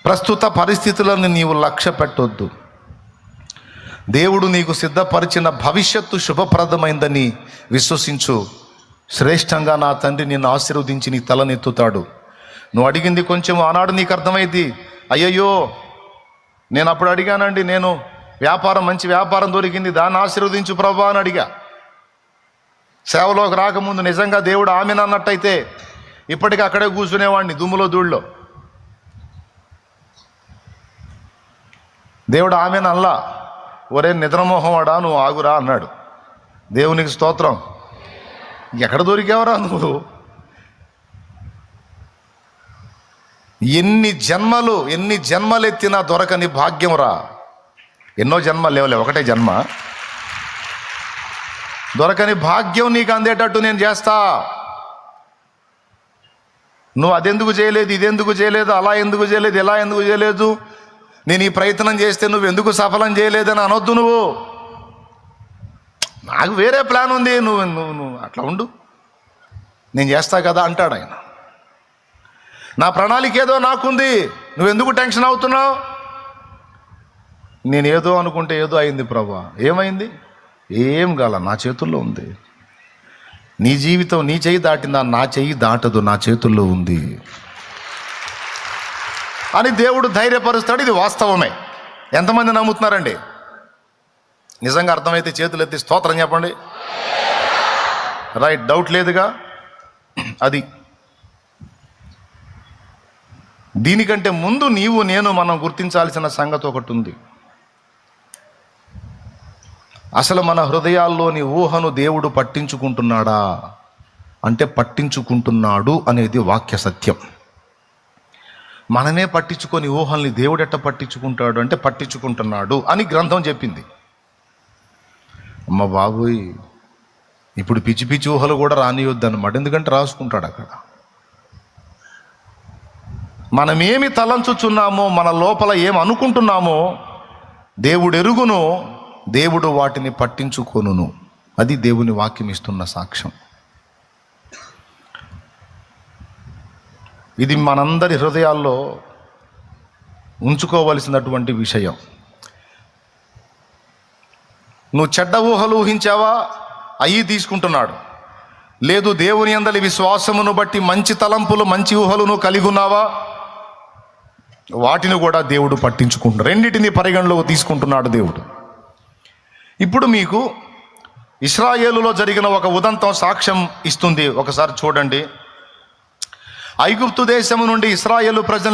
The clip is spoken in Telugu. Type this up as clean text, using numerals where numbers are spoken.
ప్రస్తుత పరిస్థితులను నీవు లక్ష్య పెట్టొద్దు. దేవుడు నీకు సిద్ధపరిచిన భవిష్యత్తు శుభప్రదమైందని విశ్వసించు. శ్రేష్టంగా నా తండ్రి నిన్ను ఆశీర్వదించి నీ తలనెత్తుతాడు. నువ్వు అడిగింది కొంచెం ఆనాడు నీకు అర్థమైంది. అయ్యయ్యో నేను అప్పుడు అడిగానండి, నేను మంచి వ్యాపారం దొరికింది, దాన్ని ఆశీర్వదించు ప్రభా అని అడిగా. సేవలోకి రాకముందు నిజంగా దేవుడు ఆమెను అన్నట్టయితే ఇప్పటికీ అక్కడే కూర్చునేవాడిని దుమ్ములో ధూళ్ళలో. దేవుడు ఆమెను అల్లా, ఒరే నిద్రమోహంవాడా నువ్వు ఆగురా అన్నాడు. దేవునికి స్తోత్రం. ఎక్కడ దొరికావరా నువ్వు? ఎన్ని జన్మలు ఎత్తినా దొరకని భాగ్యం రా. ఎన్నో జన్మలు లేవలే, ఒకటే జన్మ. దొరకని భాగ్యం నీకు అందేటట్టు నేను చేస్తా. నువ్వు అదెందుకు చేయలేదు, ఇదెందుకు చేయలేదు, అలా ఎందుకు చేయలేదు, ఇలా ఎందుకు చేయలేదు, నేను ఈ ప్రయత్నం చేస్తే నువ్వు ఎందుకు సఫలం చేయలేదని అనొద్దు. నువ్వు నాకు వేరే ప్లాన్ ఉంది, నువ్వు అట్లా ఉండు, నేను చేస్తా కదా అంటాడు ఆయన. నా ప్రణాళిక ఏదో నాకుంది, నువ్వెందుకు టెన్షన్ అవుతున్నావు? నేను ఏదో అనుకుంటే ఏదో అయింది ప్రభా. ఏమైంది? ఏం కాల, నా చేతుల్లో ఉంది. నీ జీవితం నీ చెయ్యి దాటిందా? నా చెయ్యి దాటదు, నా చేతుల్లో ఉంది అని దేవుడు ధైర్యపరుస్తాడు. ఇది వాస్తవమే. ఎంతమంది నమ్ముతున్నారండి? నిజంగా అర్థమైతే చేతులు ఎత్తి స్తోత్రం చెప్పండి. రైట్, డౌట్ లేదుగా. అది దీనికంటే ముందు నేను మనం గుర్తించాల్సిన సంగతి ఒకటి ఉంది. అసలు మన హృదయాల్లోని ఊహను దేవుడు పట్టించుకుంటున్నాడా అంటే పట్టించుకుంటున్నాడు అనేది వాక్య సత్యం. మనమే పట్టించుకొని ఊహల్ని దేవుడు ఎట్ట పట్టించుకుంటాడు అంటే పట్టించుకుంటున్నాడు అని గ్రంథం చెప్పింది. అమ్మ బాబోయ్, ఇప్పుడు పిచ్చి పిచ్చి ఊహలు కూడా రానియొద్దు అన్నమాట. ఎందుకంటే రాసుకుంటాడు అక్కడ. మనమేమి తలంచుచున్నామో, మన లోపల ఏం అనుకుంటున్నామో దేవుడు ఎరుగును, దేవుడు వాటిని పట్టించుకొనును. అది దేవుని వాక్యం ఇస్తున్న సాక్ష్యం. ఇది మనందరి హృదయాల్లో ఉంచుకోవలసినటువంటి విషయం. నువ్వు చెడ్డ ఊహలు ఊహించావా? అయ్యి తీసుకుంటున్నాడు. లేదు, దేవుని యందలి విశ్వాసమును బట్టి మంచి తలంపులు, మంచి ఊహలు నువ్వు కలిగి ఉన్నావా? వాటిని కూడా దేవుడు పట్టించుకుంటున్నాడు. రెండింటిని పరిగణలోకి తీసుకుంటున్నాడు దేవుడు. ఇప్పుడు మీకు ఇశ్రాయేలులో జరిగిన ఒక ఉదంతం సాక్ష్యం ఇస్తుంది. ఒకసారి చూడండి. ఐగుప్తు దేశము నుండి ఇశ్రాయేలు ప్రజలు